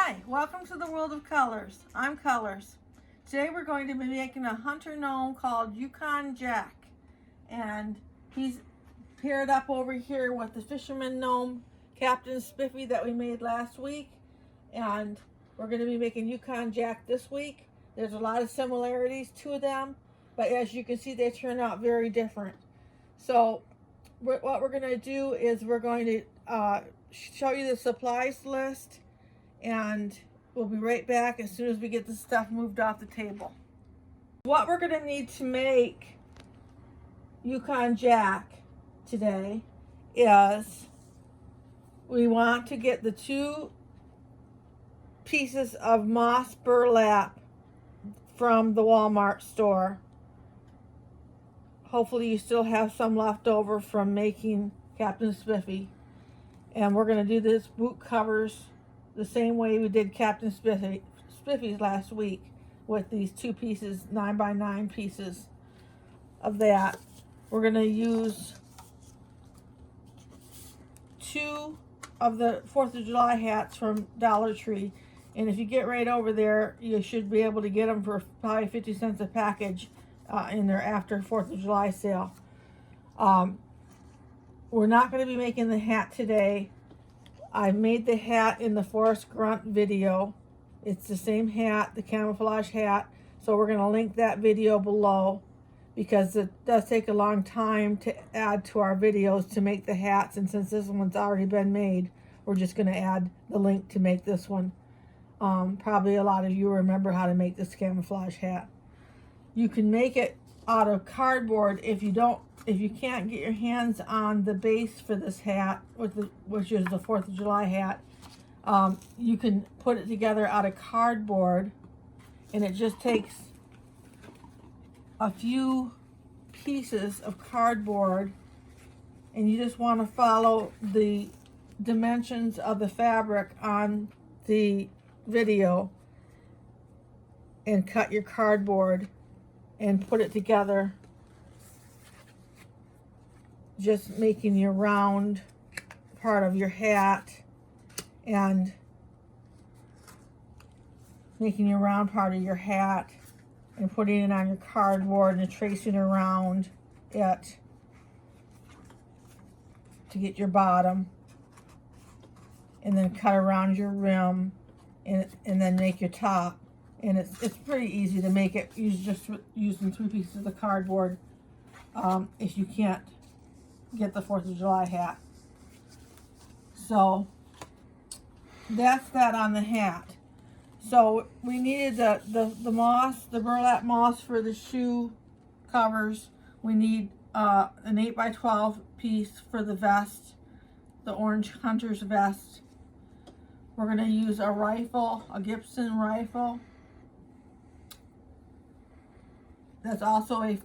Hi, welcome to the world of colors. I'm Colors. Today we're going to be making a hunter gnome called Yukon Jack. And he's paired up over here with the fisherman gnome, Captain Spiffy, that we made last week. And we're going to be making Yukon Jack this week. There's a lot of similarities to them, but as you can see, they turn out very different. So what we're going to do is we're going to show you the supplies list, and we'll be right back as soon as we get the stuff moved off the table. What we're going to need to make Yukon Jack today is we want to get the 2 pieces of moss burlap from the Walmart store. Hopefully you still have some left over from making Captain Spiffy. And we're going to do this boot covers the same way we did Captain Spiffy's last week with these 2 pieces, 9x9 pieces of that. We're going to use 2 of the 4th of July hats from Dollar Tree. And if you get right over there, you should be able to get them for probably 50 cents a package in their after 4th of July sale. We're not going to be making the hat today. I made the hat in the Forest Grunt video. It's the same hat, the camouflage hat. So we're going to link that video below because it does take a long time to add to our videos to make the hats. And since this one's already been made, we're just going to add the link to make this one. Probably a lot of you remember how to make this camouflage hat. You can make it out of cardboard if you can't get your hands on the base for this hat, which is the 4th of July hat. You can put it together out of cardboard, and it just takes a few pieces of cardboard, and you just want to follow the dimensions of the fabric on the video and cut your cardboard and put it together, just making your round part of your hat and making your round part of your hat and putting it on your cardboard and tracing around it to get your bottom, and then cut around your rim and then make your top. And it's pretty easy to make it using 3 pieces of cardboard if you can't get the 4th of July hat. So that's that on the hat. So we needed the moss, the burlap moss for the shoe covers. We need an 8x12 piece for the vest, the orange hunter's vest. We're going to use a rifle, a Gibson rifle. That's also a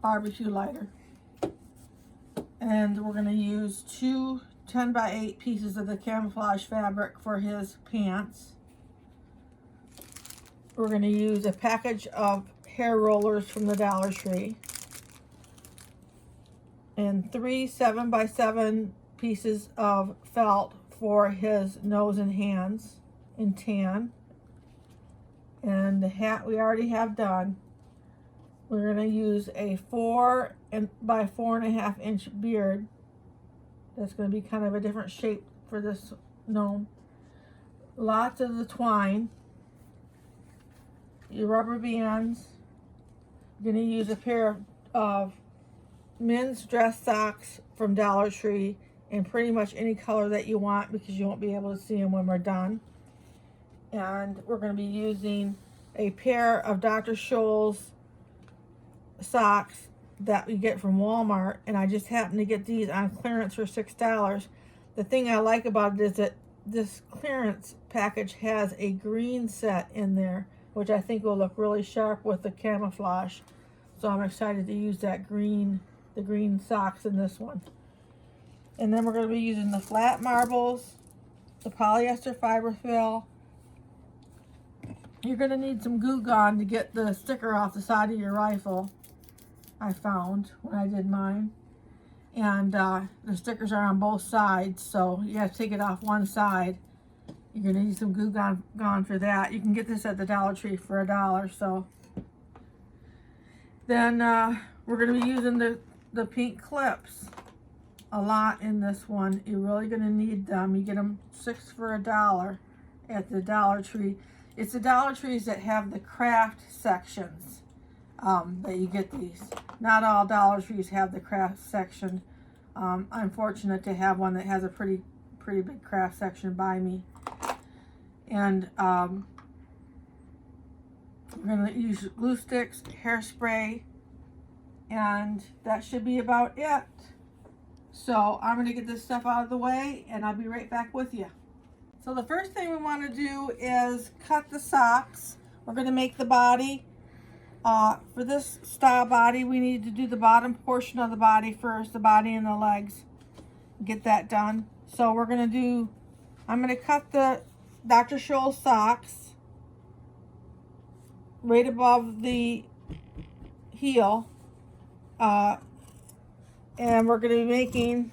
barbecue lighter. And we're going to use 2 10x8 pieces of the camouflage fabric for his pants. We're going to use a package of hair rollers from the Dollar Tree. And 3 7x7 pieces of felt for his nose and hands in tan. And the hat we already have done. We're going to use a 4 by 4.5 inch beard. That's going to be kind of a different shape for this gnome. Lots of the twine. Your rubber bands. You're going to use a pair of men's dress socks from Dollar Tree in pretty much any color that you want, because you won't be able to see them when we're done. And we're going to be using a pair of Dr. Scholl's socks that we get from Walmart, and I just happened to get these on clearance for $6. The thing I like about it is that this clearance package has a green set in there, which I think will look really sharp with the camouflage. So I'm excited to use that the green socks in this one. And then we're going to be using the flat marbles, the polyester fiber fill. You're going to need some glue gun to get the sticker off the side of your rifle, I found when I did mine. And the stickers are on both sides, so you have to take it off one side You're gonna need some glue gone for that. You can get this at the Dollar Tree for $1. So then we're gonna be using the pink clips a lot in this one. You're really gonna need them. You get them 6 for $1 at the Dollar Tree. It's the Dollar Trees that have the craft sections that you get these. Not all Dollar Trees have the craft section. I'm fortunate to have one that has a pretty big craft section by me. And we're going to use glue sticks, hairspray, and that should be about it. So I'm going to get this stuff out of the way, and I'll be right back with you. So the first thing we want to do is cut the socks. We're going to make the body. For this style body, we need to do the bottom portion of the body first, the body and the legs. Get that done. So we're going to do, I'm going to cut the Dr. Scholl's socks right above the heel. And we're going to be making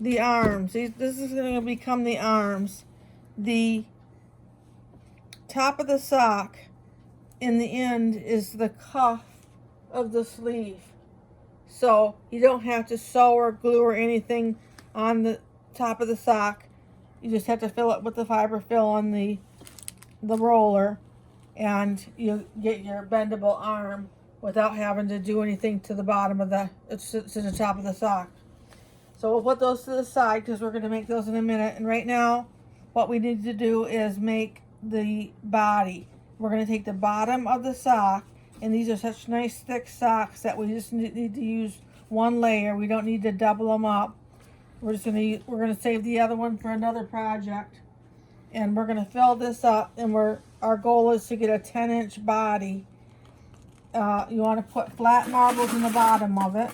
the arms. This is going to become the arms. The top of the sock in the end is the cuff of the sleeve. So you don't have to sew or glue or anything on the top of the sock. You just have to fill it with the fiber fill on the roller, and you get your bendable arm without having to do anything to the bottom of to the top of the sock. So we'll put those to the side because we're going to make those in a minute. And right now, what we need to do is make the body. We're going to take the bottom of the sock, and these are such nice thick socks that we just need to use one layer. We don't need to double them up. We're going to save the other one for another project, and we're going to fill this up. And our goal is to get a 10-inch body. You want to put flat marbles in the bottom of it.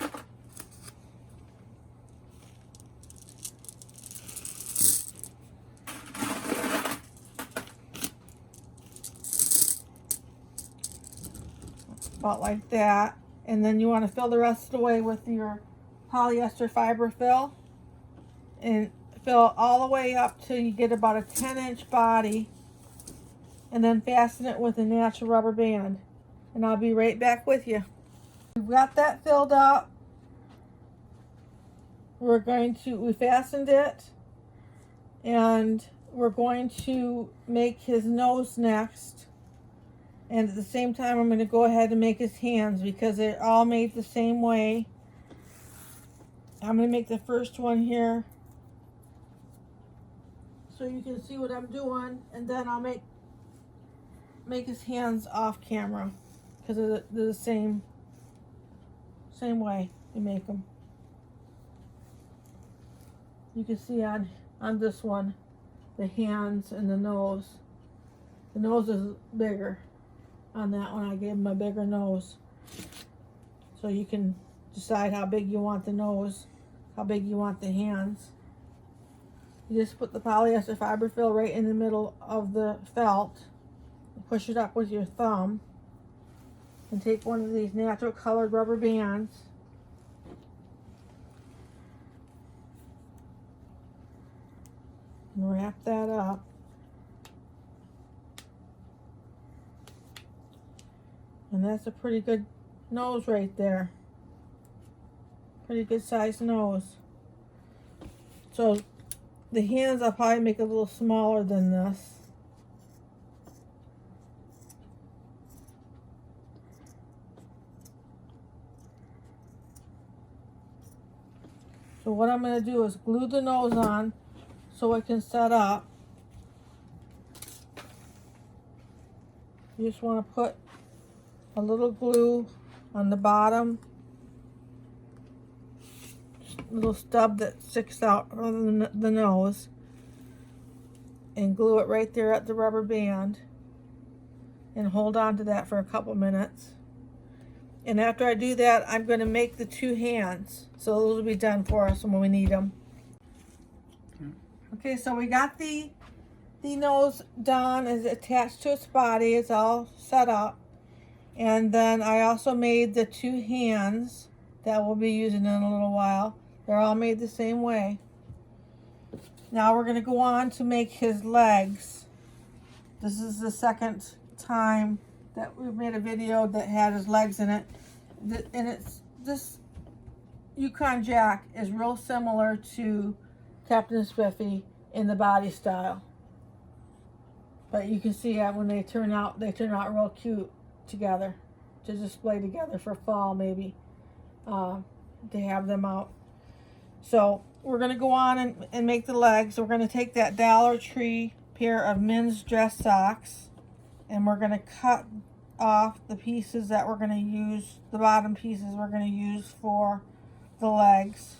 About like that. And then you want to fill the rest of the way with your polyester fiber fill, and fill all the way up till you get about a 10-inch body, and then fasten it with a natural rubber band. And I'll be right back with you. We've got that filled up. We fastened it, and we're going to make his nose next. And at the same time, I'm going to go ahead and make his hands because they're all made the same way. I'm going to make the first one here so you can see what I'm doing, and then I'll make his hands off camera because they're the same way you make them. You can see on this one the hands and the nose. The nose is bigger. On that one, I gave him a bigger nose. So you can decide how big you want the nose, how big you want the hands. You just put the polyester fiber fill right in the middle of the felt. Push it up with your thumb. And take one of these natural colored rubber bands. And wrap that up. And that's a pretty good nose right there. Pretty good sized nose. So the hands I'll probably make a little smaller than this. So what I'm going to do is glue the nose on so it can set up. You just want to put a little glue on the bottom, little stub that sticks out from the nose, and glue it right there at the rubber band, and hold on to that for a couple minutes. And after I do that, I'm going to make the two hands, so those will be done for us when we need them. Okay, so we got the nose done, is attached to its body, it's all set up. And then I also made the two hands that we'll be using in a little while. They're all made the same way. Now we're going to go on to make his legs. This is the second time that we've made a video that had his legs in it. And it's this Yukon Jack is real similar to Captain Spiffy in the body style. But you can see that when they turn out real cute together, to display together for fall maybe. To have them out. So we're going to go on and make the legs. We're going to take that Dollar Tree pair of men's dress socks, and we're going to cut off the pieces that we're going to use, the bottom pieces we're going to use for the legs,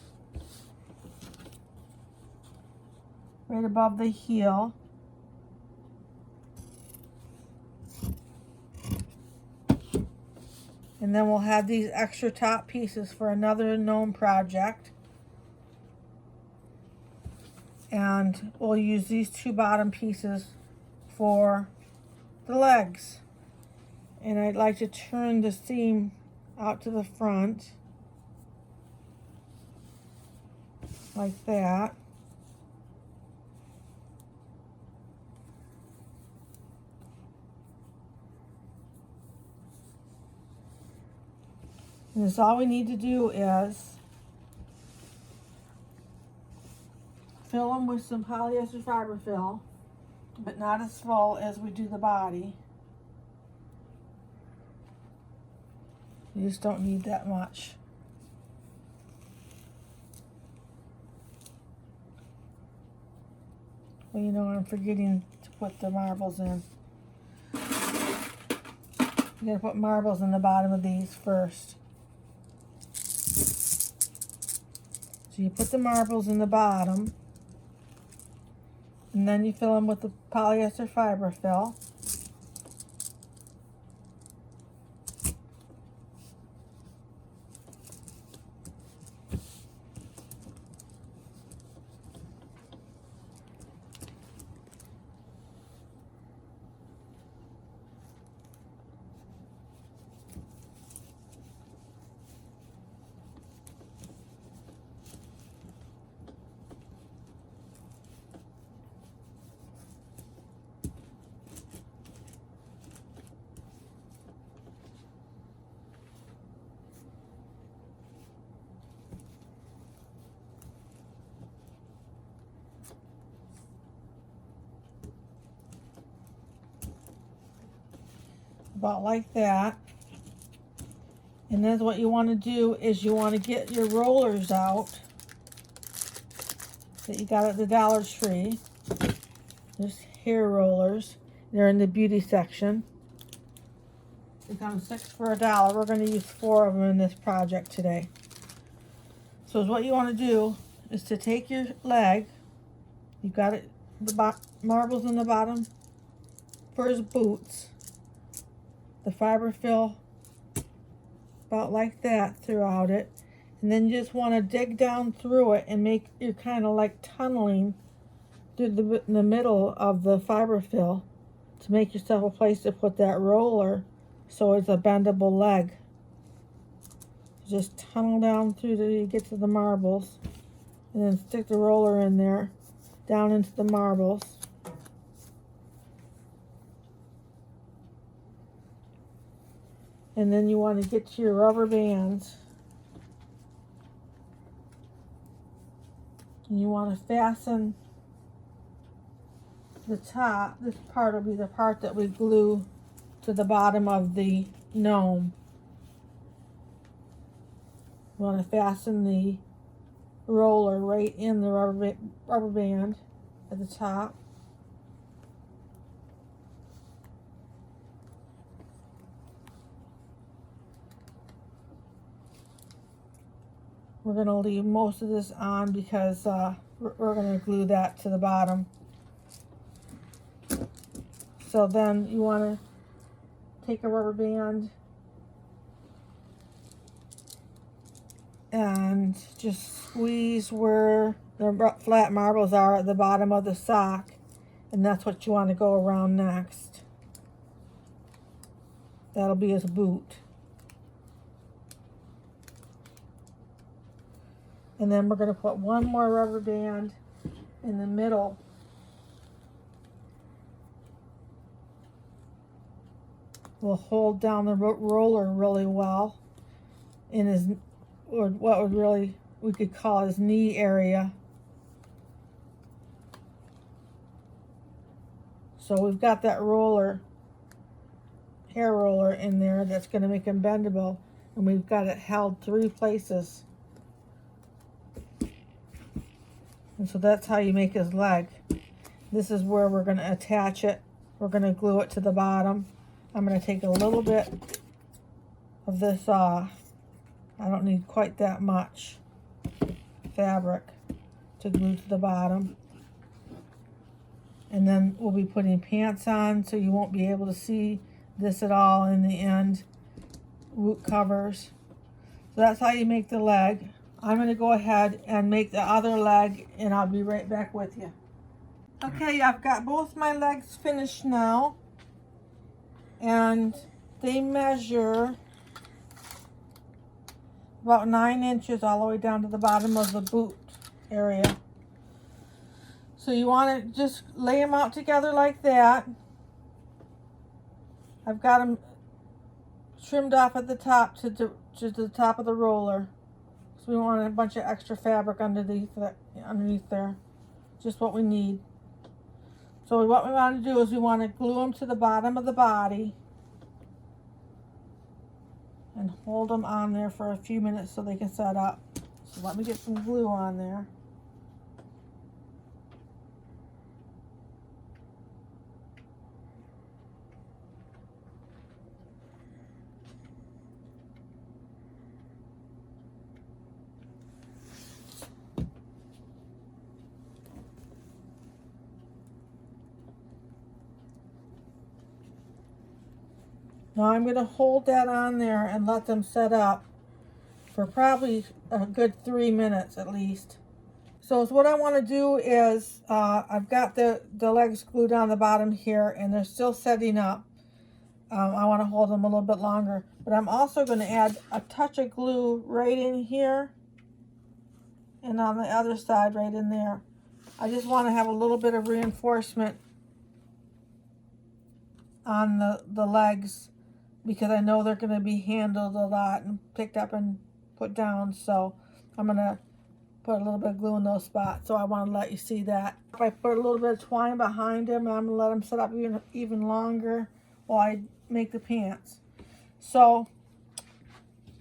right above the heel. And then we'll have these extra top pieces for another gnome project. And we'll use these two bottom pieces for the legs. And I'd like to turn the seam out to the front, like that. And this, all we need to do is fill them with some polyester fiber fill, but not as full as we do the body. You just don't need that much. Well, you know, I'm forgetting to put the marbles in. You gotta put marbles in the bottom of these first. So you put the marbles in the bottom, and then you fill them with the polyester fiber fill. About like that. And then what you want to do is you want to get your rollers out that you got at the Dollar Tree. There's hair rollers. They're in the beauty section. They come 6 for $1. We're going to use 4 of them in this project today. So what you want to do is to take your leg. You've got it, the marbles in the bottom for his boots. The fiber fill about like that throughout it, and then you just want to dig down through it and make, you're kind of like tunneling through the middle of the fiber fill to make yourself a place to put that roller so it's a bendable leg. Just tunnel down through till you get to the marbles, and then stick the roller in there down into the marbles. And then you want to get to your rubber bands. And you want to fasten the top. This part will be the part that we glue to the bottom of the gnome. You want to fasten the roller right in the rubber band at the top. We're going to leave most of this on because we're going to glue that to the bottom. So then you want to take a rubber band and just squeeze where the flat marbles are at the bottom of the sock, and that's what you want to go around next. That'll be his boot. And then we're going to put one more rubber band in the middle. Will hold down the roller really well in his, or what would really, we could call his knee area. So we've got that roller, hair roller in there that's going to make him bendable, and we've got it held 3 places. And so that's how you make his leg. This is where we're going to attach it. We're going to glue it to the bottom. I'm going to take a little bit of this off. I don't need quite that much fabric to glue to the bottom. And then we'll be putting pants on, so you won't be able to see this at all in the end. Root covers. So that's how you make the leg. I'm going to go ahead and make the other leg, and I'll be right back with you. Okay, I've got both my legs finished now. And they measure about 9 inches all the way down to the bottom of the boot area. So you want to just lay them out together like that. I've got them trimmed off at the top to the top of the roller. So we want a bunch of extra fabric underneath there. Just what we need. So what we want to do is we want to glue them to the bottom of the body and hold them on there for a few minutes so they can set up. So let me get some glue on there. Now I'm going to hold that on there and let them set up for probably a good 3 minutes at least. So what I want to do is, I've got the legs glued on the bottom here, and they're still setting up. I want to hold them a little bit longer, but I'm also going to add a touch of glue right in here and on the other side right in there. I just want to have a little bit of reinforcement on the legs, because I know they're going to be handled a lot and picked up and put down. So I'm going to put a little bit of glue in those spots. So I want to let you see that. If I put a little bit of twine behind them, I'm going to let them set up even longer while I make the pants. So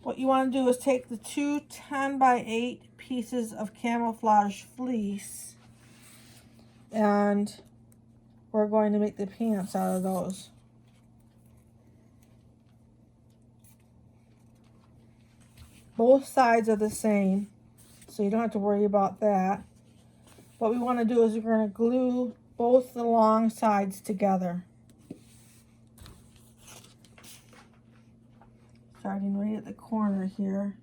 what you want to do is take the 2 10x8 pieces of camouflage fleece, and we're going to make the pants out of those. Both sides are the same, so you don't have to worry about that. What we want to do is we're going to glue both the long sides together. Starting right at the corner here.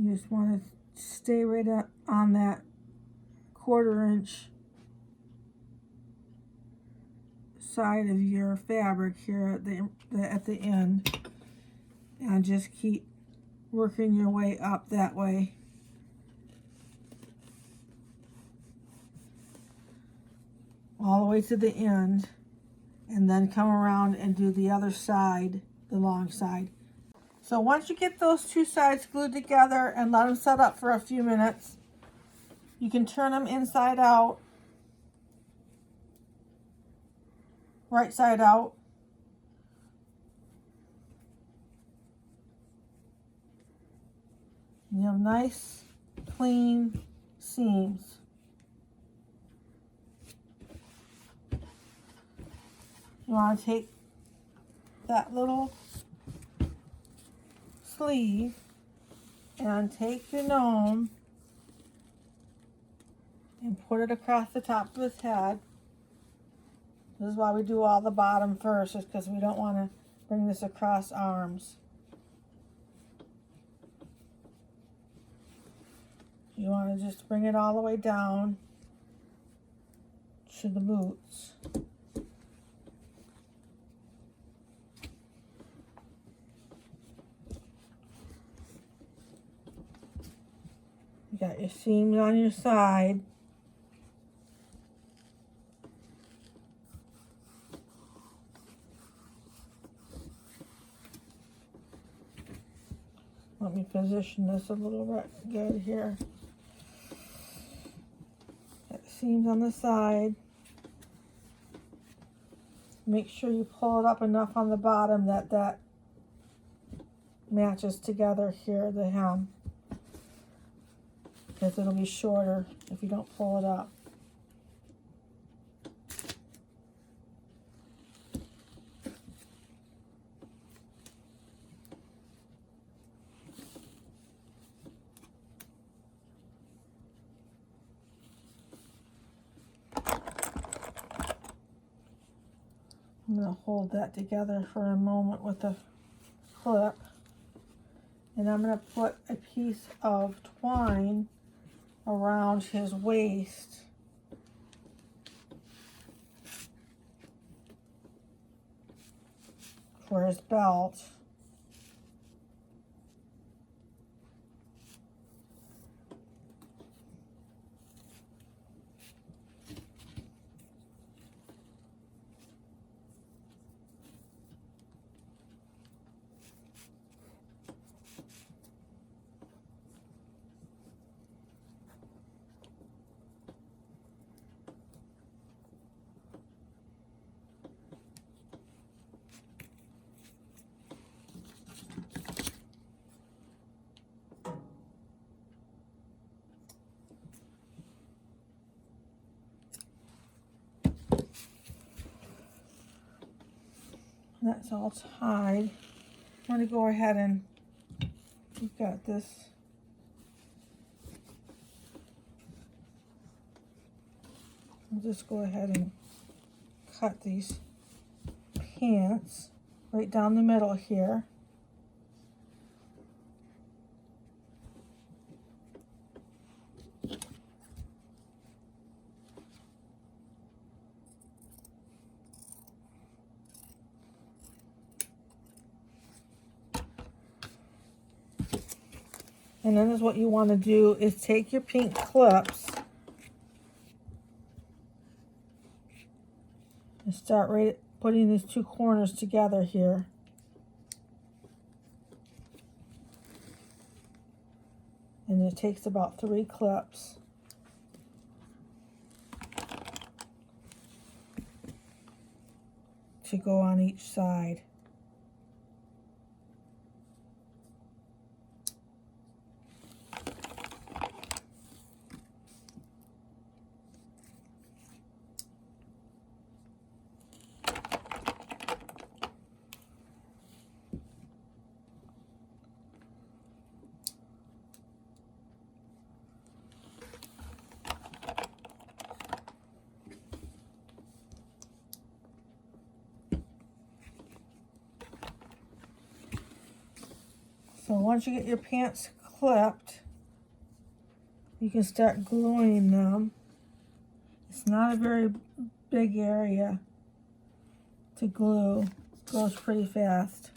You just want to stay right on that 1/4 inch side of your fabric here at the end, and just keep working your way up that way. All the way to the end, and then come around and do the other side, the long side. So once you get those 2 sides glued together and let them set up for a few minutes, you can turn them inside out, right side out. You have nice, clean seams. You want to take that little sleeve and take your gnome and put it across the top of his head. This is why we do all the bottom first, is because we don't want to bring this across arms. You want to just bring it all the way down to the boots. You got your seams on your side. Let me position this a little bit good here. Got seams on the side. Make sure you pull it up enough on the bottom that matches together here, the hem. Because it'll be shorter if you don't pull it up. I'm going to hold that together for a moment with a clip. And I'm going to put a piece of twine around his waist. For his belt. That's all tied. I'm going to go ahead and, we've got this. I'll just go ahead and cut these pants right down the middle here. And then is what you want to do is take your pink clips and start right putting these two corners together here. And it takes about 3 clips. To go on each side. So once you get your pants clipped, you can start gluing them. It's not a very big area to glue. It goes pretty fast.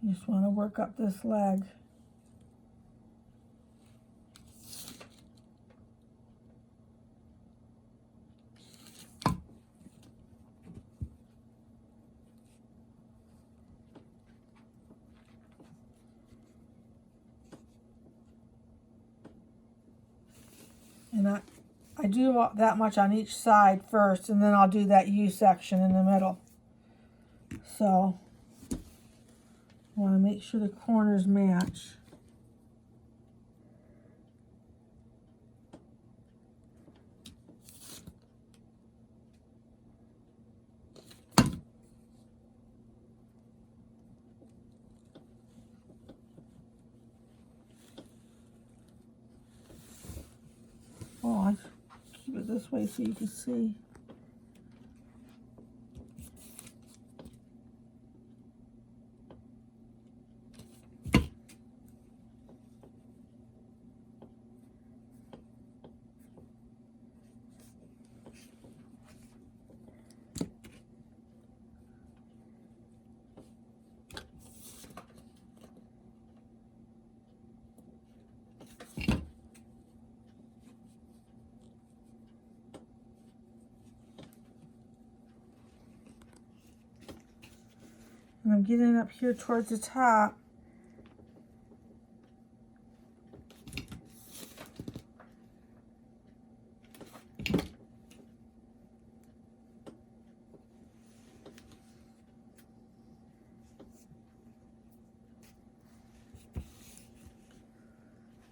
You just want to work up this leg. And I do that much on each side first, and then I'll do that U section in the middle. So I want to make sure the corners match. this way so you can see. And I'm getting up here towards the top.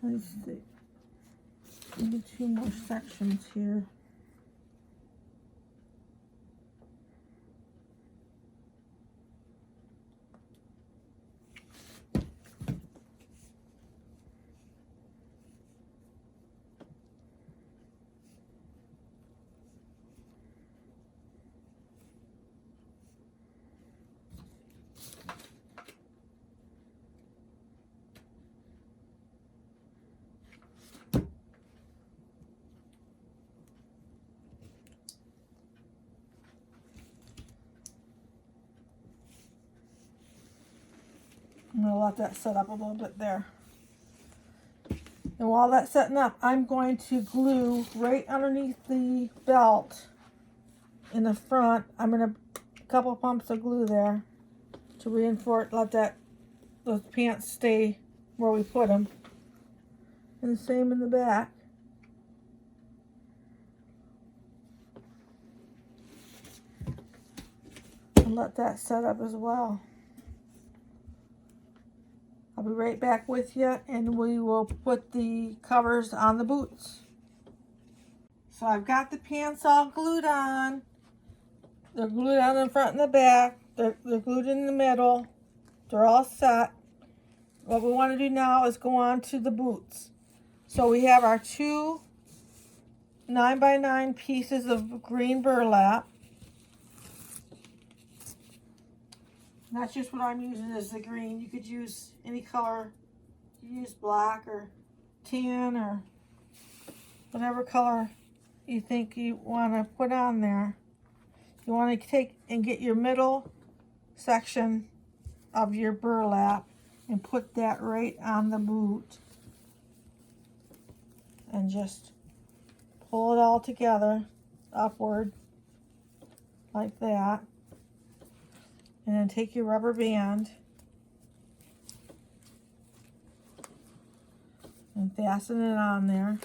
Let's see. Maybe 2 more sections here. I'm going to let that set up a little bit there. And while that's setting up, I'm going to glue right underneath the belt in the front. I'm going to a couple pumps of glue there to reinforce, let those pants stay where we put them. And the same in the back. And let that set up as well. I'll be right back with you and we will put the covers on the boots. So I've got the pants all glued on. They're glued on in the front and the back. They're glued in the middle. They're all set. What we want to do now is go on to the boots. So we have our 2 9x9 pieces of green burlap. That's just what I'm using is the green. You could use any color. You use black or tan or whatever color you think you want to put on there. You want to take and get your middle section of your burlap and put that right on the boot. And just pull it all together upward like that. And then take your rubber band and fasten it on there.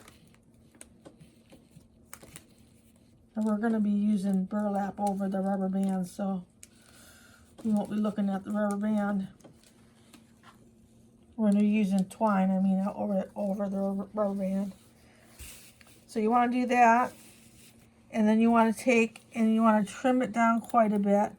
And we're going to be using burlap over the rubber band, so we won't be looking at the rubber band. We're going to be using twine, over the rubber band. So you want to do that, and then you want to take and you want to trim it down quite a bit.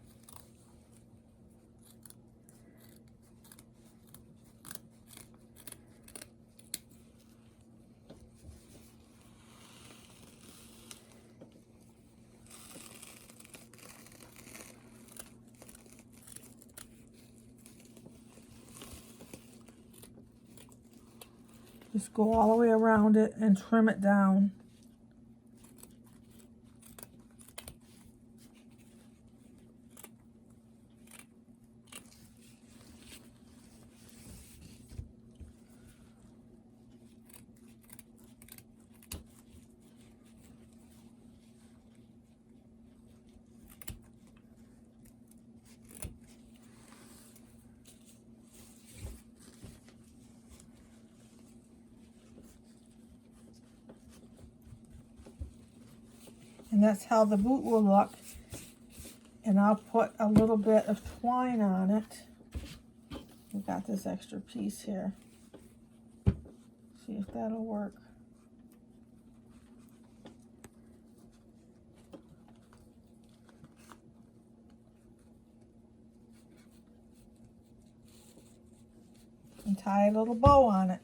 Just go all the way around it and trim it down. And that's how the boot will look. And I'll put a little bit of twine on it. We've got this extra piece here. See if that'll work. And tie a little bow on it.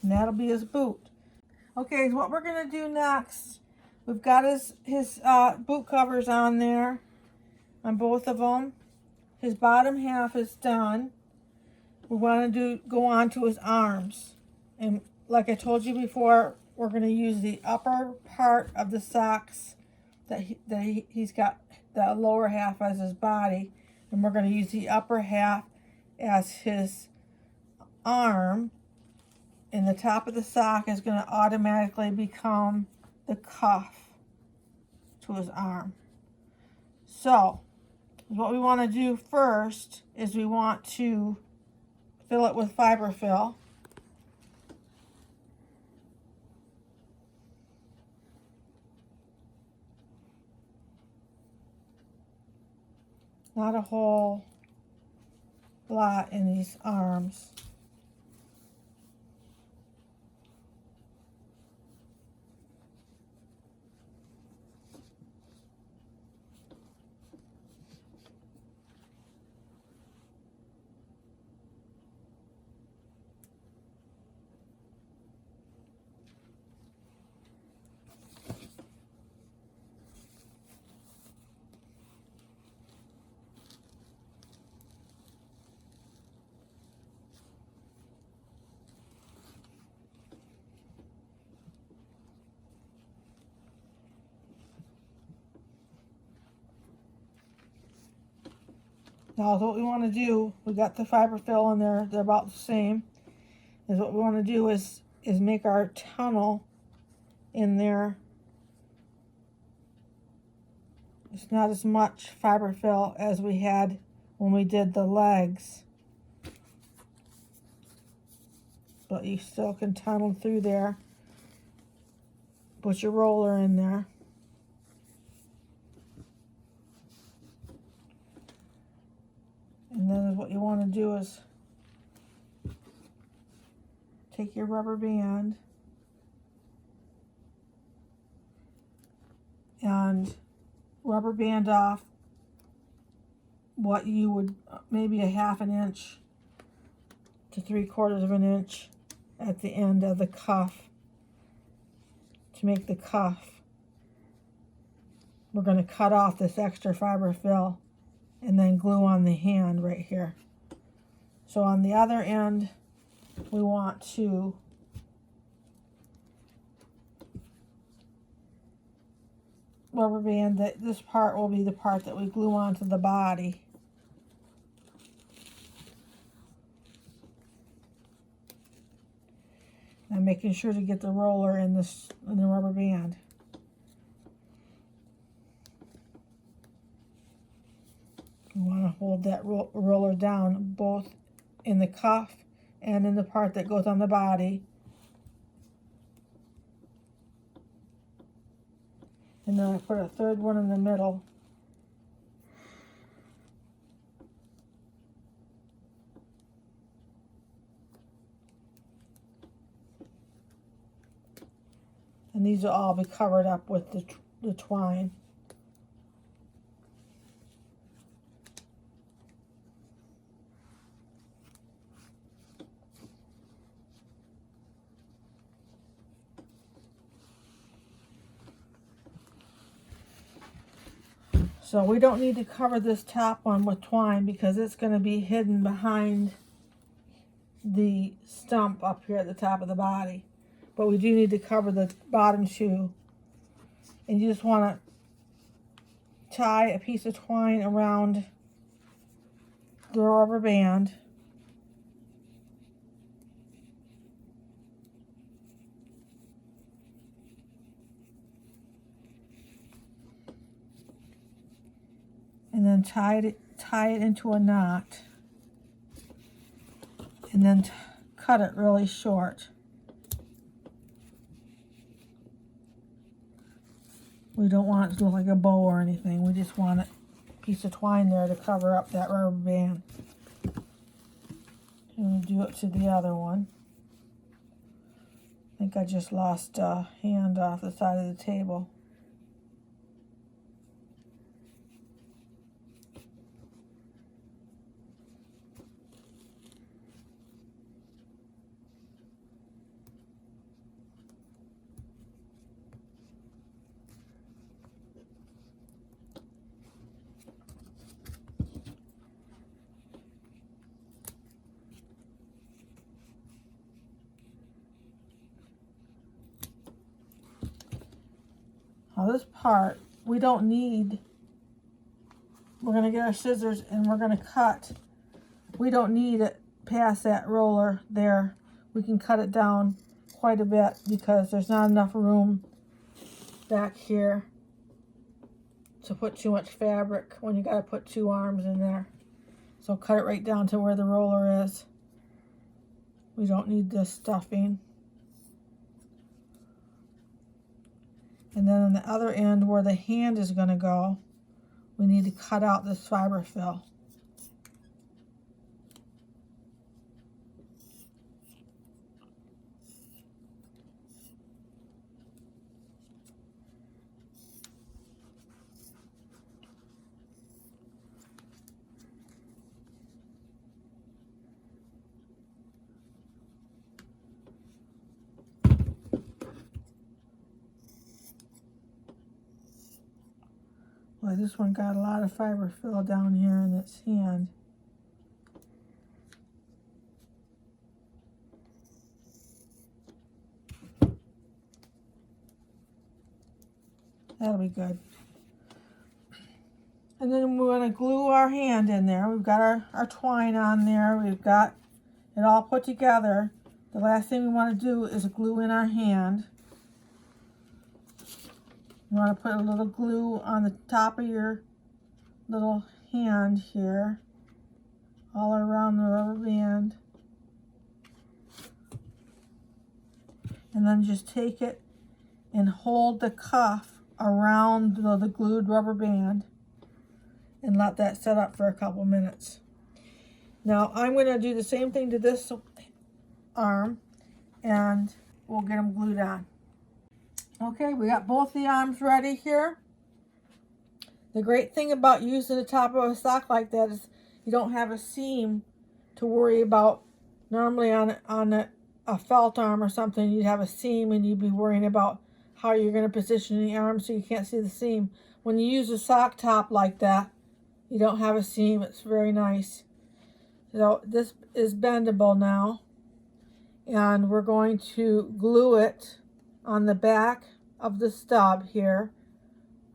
And that'll be his boot. Okay, so what we're going to do next, We've got his boot covers on there, on both of them. His bottom half is done. We want to go on to his arms. And like I told you before, we're going to use the upper part of the socks that he's got, the lower half as his body. And we're going to use the upper half as his arm. And the top of the sock is going to automatically become the cuff to his arm. So what we want to do first is we want to fill it with fiberfill. Not a whole lot in these arms. Now what we want to do, we got the fiberfill in there, they're about the same. Is what we want to do is make our tunnel in there. It's not as much fiberfill as we had when we did the legs. But you still can tunnel through there. Put your roller in there. And then what you want to do is take your rubber band and rubber band off what you would, maybe a 1/2 inch to 3/4 of an inch at the end of the cuff to make the cuff. We're going to cut off this extra fiberfill and then glue on the hand right here. So on the other end, we want to rubber band that this part will be the part that we glue onto the body. And making sure to get the roller in the rubber band. You want to hold that roller down both in the cuff and in the part that goes on the body. And then I put a third one in the middle. And these will all be covered up with the twine. So we don't need to cover this top one with twine because it's going to be hidden behind the stump up here at the top of the body. But we do need to cover the bottom two. And you just want to tie a piece of twine around the rubber band. And then tie it into a knot. And then cut it really short. We don't want it to look like a bow or anything. We just want a piece of twine there to cover up that rubber band. And we'll do it to the other one. I think I just lost a hand off the side of the table. this part, we don't need, we're going to get our scissors and we're going to cut. We don't need it past that roller there. We can cut it down quite a bit because there's not enough room back here to put too much fabric when you got to put 2 arms in there. So cut it right down to where the roller is. We don't need this stuffing. And then on the other end where the hand is going to go, we need to cut out this fiber fill. Well, this one got a lot of fiber fill down here in its hand. That'll be good. And then we're going to glue our hand in there. We've got our twine on there. We've got it all put together. The last thing we want to do is glue in our hand. You want to put a little glue on the top of your little hand here, all around the rubber band. And then just take it and hold the cuff around the glued rubber band and let that set up for a couple minutes. Now I'm going to do the same thing to this arm and we'll get them glued on. Okay, we got both the arms ready here. The great thing about using the top of a sock like that is you don't have a seam to worry about. Normally on a felt arm or something, you'd have a seam and you'd be worrying about how you're going to position the arm so you can't see the seam. When you use a sock top like that, you don't have a seam. It's very nice. So this is bendable now, and we're going to glue it on the back of the stub here,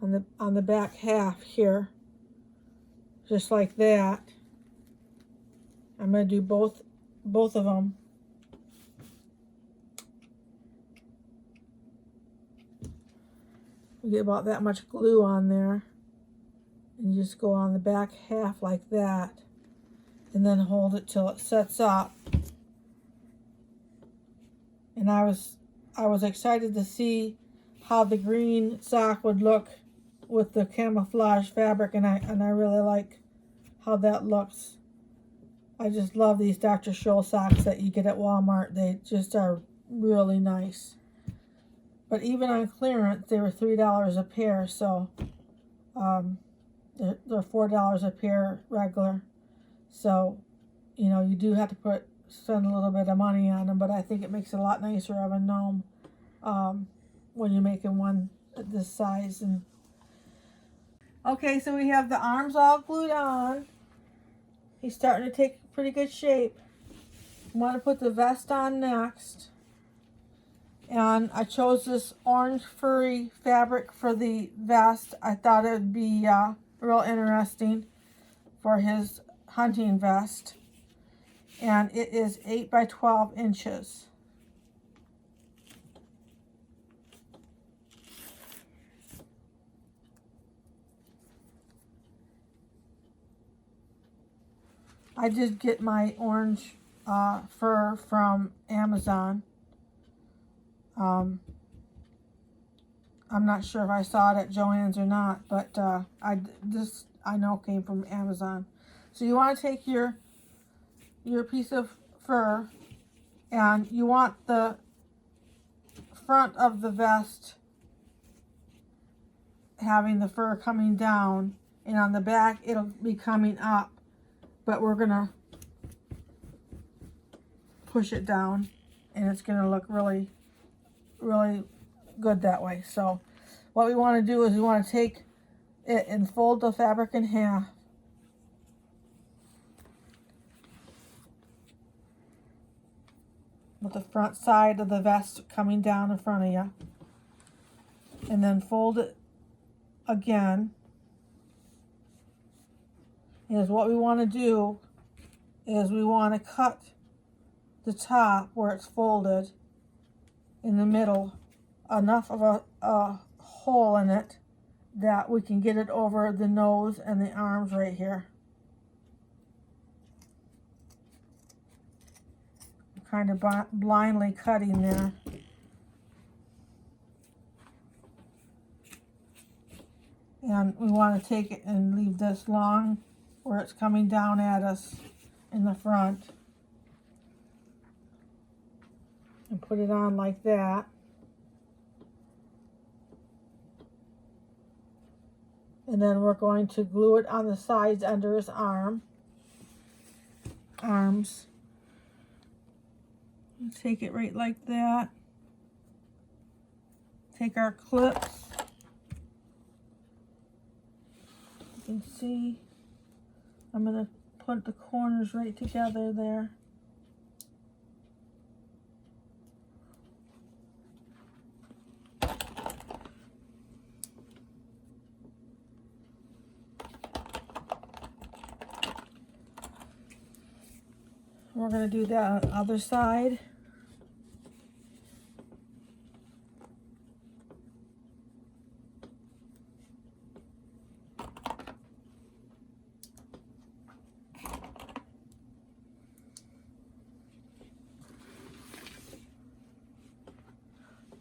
on the back half here, just like that. I'm going to do both of them. We get about that much glue on there, and you just go on the back half like that, and then hold it till it sets up. And I was excited to see how the green sock would look with the camouflage fabric, and I really like how that looks. I just love these Dr. Scholl socks that you get at Walmart. They just are really nice. But even on clearance, they were $3 a pair, so they're $4 a pair regular. So, you know, you do have to spend a little bit of money on them, but I think it makes it a lot nicer of a gnome when you're making one at this size. And okay, so we have the arms all glued on. He's starting to take pretty good shape. I want to put the vest on next. And I chose this orange furry fabric for the vest. I thought it would be real interesting for his hunting vest. And it is 8 by 12 inches. I did get my orange fur from Amazon. I'm not sure if I saw it at Joann's or not, but this I know came from Amazon. So you want to take your piece of fur, and you want the front of the vest having the fur coming down, and on the back it'll be coming up, but we're gonna push it down, and it's gonna look really good that way. So what we want to do is we want to take it and fold the fabric in half. With the front side of the vest coming down in front of you. And then fold it again is what we want to do is we want to cut the top where it's folded in the middle, enough of a hole in it that we can get it over the nose and the arms right here. I'm kind of blindly cutting there. And we want to take it and leave this long where it's coming down at us in the front. And put it on like that. And then we're going to glue it on the sides under his arms. Take it right like that. Take our clips. You can see I'm going to put the corners right together there. We're going to do that on the other side.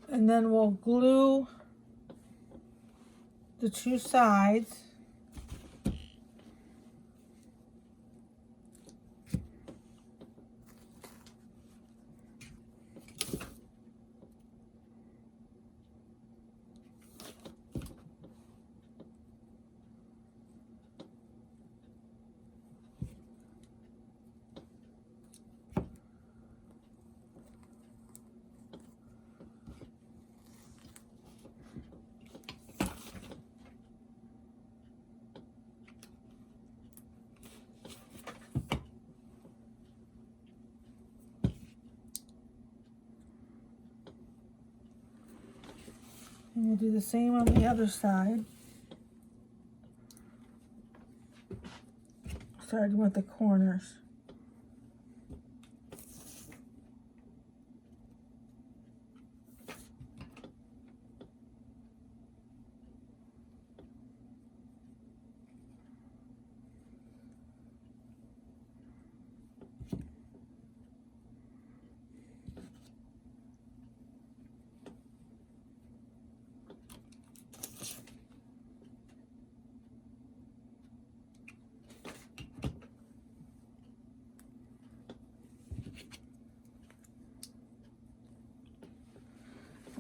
And then we'll glue the two sides. And we'll do the same on the other side. Starting with the corners.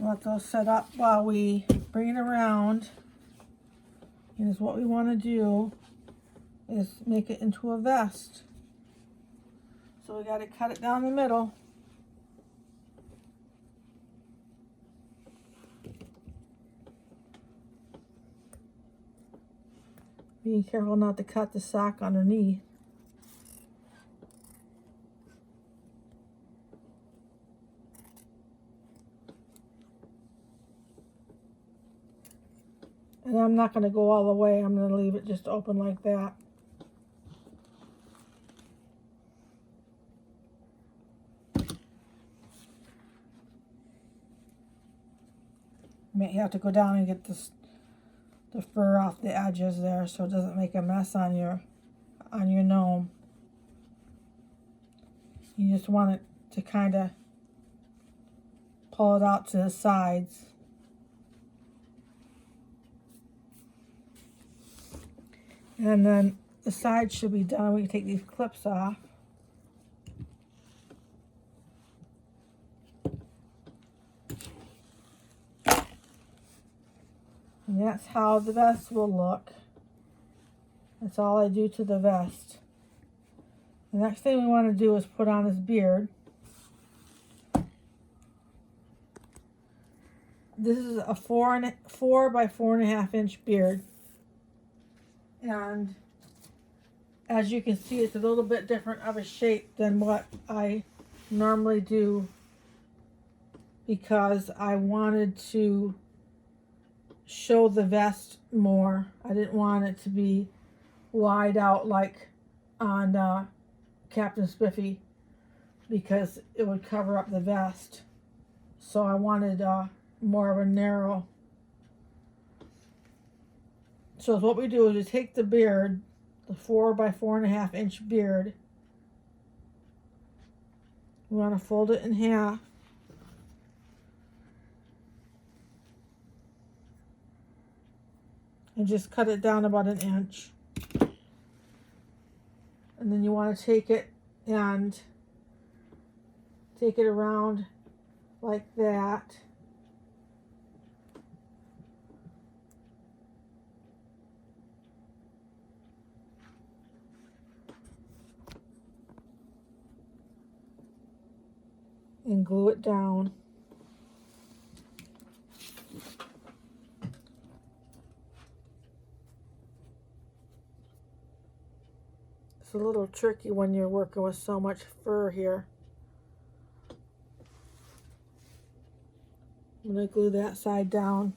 Let those set up while we bring it around. And what we want to do is make it into a vest. So we got to cut it down the middle. Being careful not to cut the sock underneath. And I'm not going to go all the way. I'm going to leave it just open like that. You may have to go down and get the fur off the edges there so it doesn't make a mess on your gnome. You just want it to kind of pull it out to the sides. And then the sides should be done. We can take these clips off. And that's how the vest will look. That's all I do to the vest. The next thing we want to do is put on his beard. This is a 4 by 4.5 inch beard. And as you can see, it's a little bit different of a shape than what I normally do because I wanted to show the vest more. I didn't want it to be wide out like on Captain Spiffy, because it would cover up the vest. So I wanted more of a narrow. So what we do is we take the beard, the 4 by 4.5 inch beard. We want to fold it in half. And just cut it down about 1 inch. And then you want to take it and take it around like that. And glue it down. It's a little tricky when you're working with so much fur here. I'm going to glue that side down.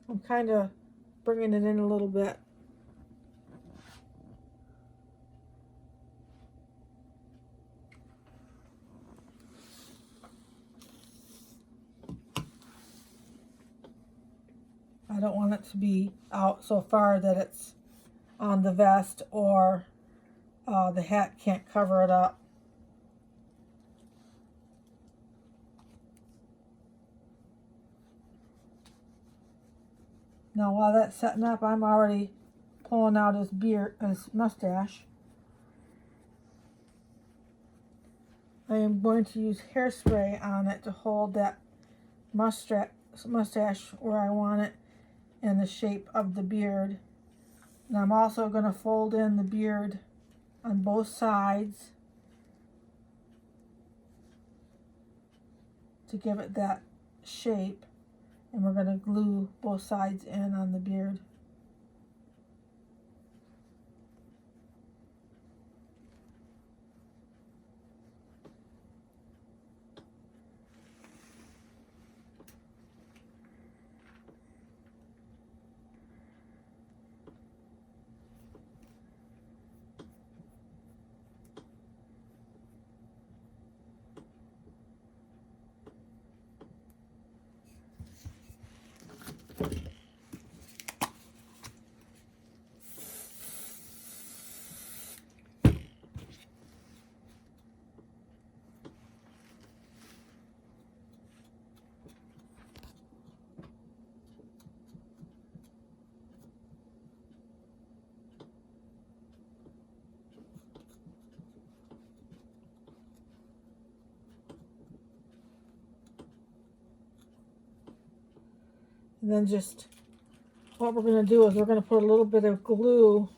I'm kind of bringing it in a little bit. I don't want it to be out so far that it's on the vest or the hat can't cover it up. Now while that's setting up, I'm already pulling out his beard, his mustache. I am going to use hairspray on it to hold that mustache where I want it in the shape of the beard. And I'm also going to fold in the beard on both sides to give it that shape. And we're going to glue both sides in on the beard. And then just what we're going to do is we're going to put a little bit of glue,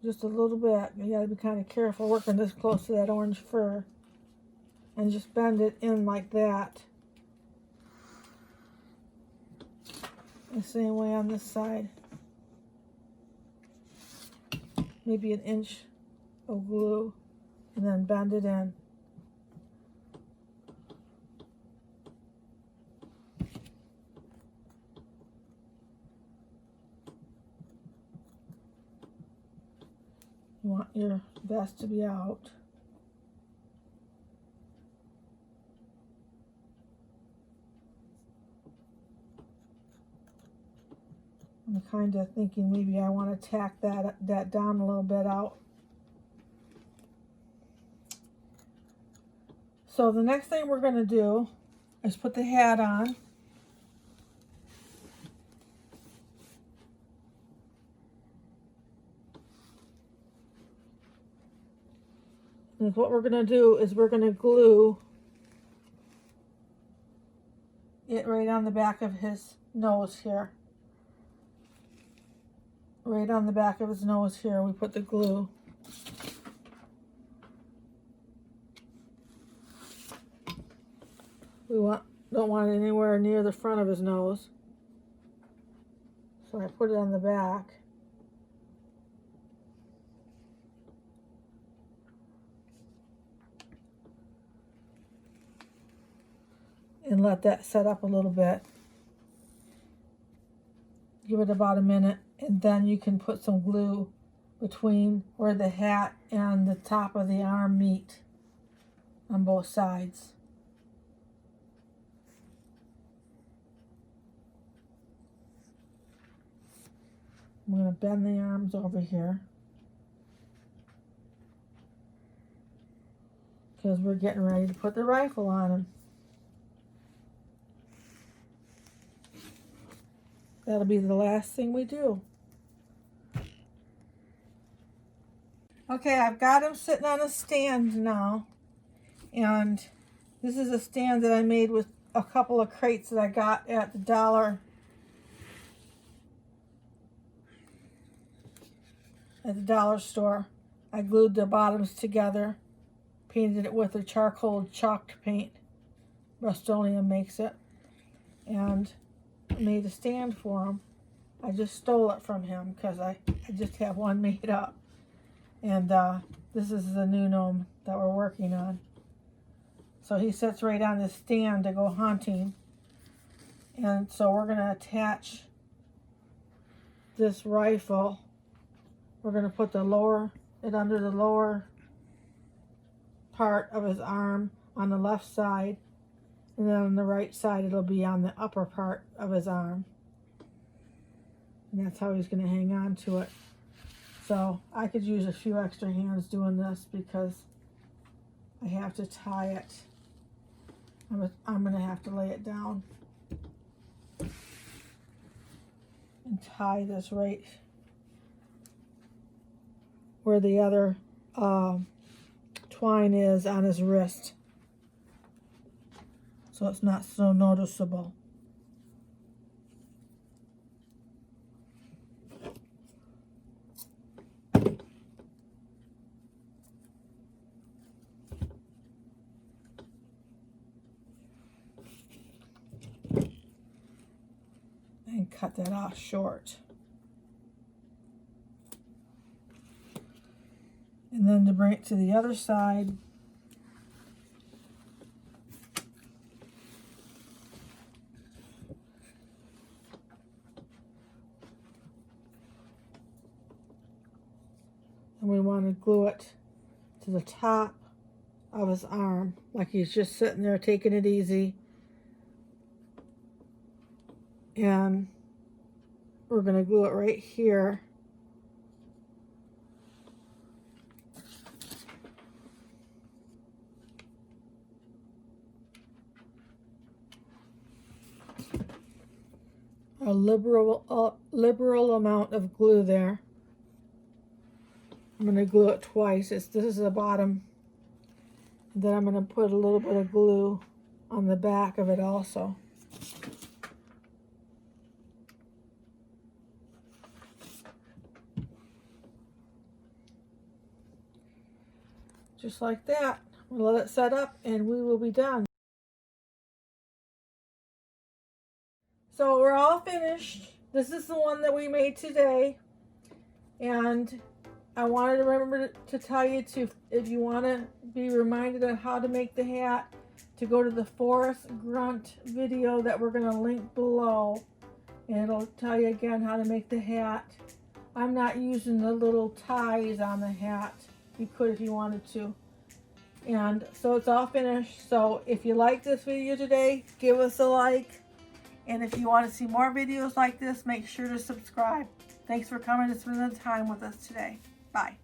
just a little bit. You got to be kind of careful working this close to that orange fur, and just bend it in like that. The same way on this side. Maybe 1 inch of glue, and then bend it in. You want your vest to be out. I'm kind of thinking maybe I want to tack that down a little bit out. So the next thing we're going to do is put the hat on. And what we're going to do is we're going to glue it right on the back of his nose here. Right on the back of his nose here, we put the glue. We don't want it anywhere near the front of his nose. So I put it on the back. let that set up a little bit. Give it about a minute, and then you can put some glue between where the hat and the top of the arm meet on both sides. I'm going to bend the arms over here because we're getting ready to put the rifle on him. That'll be the last thing we do. Okay, I've got him sitting on a stand now. And this is a stand that I made with a couple of crates that I got at the dollar store. I glued the bottoms together, painted it with a charcoal chalked paint. Rust-Oleum makes it. And made a stand for him. I just stole it from him because I just have one made up. And this is the new gnome that we're working on. So he sits right on this stand to go hunting. And so we're going to attach this rifle. We're going to put it under the lower part of his arm on the left side. And then on the right side, it'll be on the upper part of his arm. And that's how he's going to hang on to it. So I could use a few extra hands doing this because I have to tie it. I'm going to have to lay it down and tie this right where the other twine is on his wrist, so it's not so noticeable. And cut that off short. And then to bring it to the other side, and we want to glue it to the top of his arm, like he's just sitting there taking it easy. And we're going to glue it right here. A liberal amount of glue there. I'm going to glue it twice. This is the bottom. Then I'm going to put a little bit of glue on the back of it also. Just like that. We'll let it set up and we will be done. So we're all finished. This is the one that we made today. And I wanted to remember to tell you to, if you want to be reminded of how to make the hat, to go to the Forest Grunt video that we're going to link below. And it'll tell you again how to make the hat. I'm not using the little ties on the hat. You could if you wanted to. And so it's all finished. So if you like this video today, give us a like. And if you want to see more videos like this, make sure to subscribe. Thanks for coming to spend the time with us today. Bye.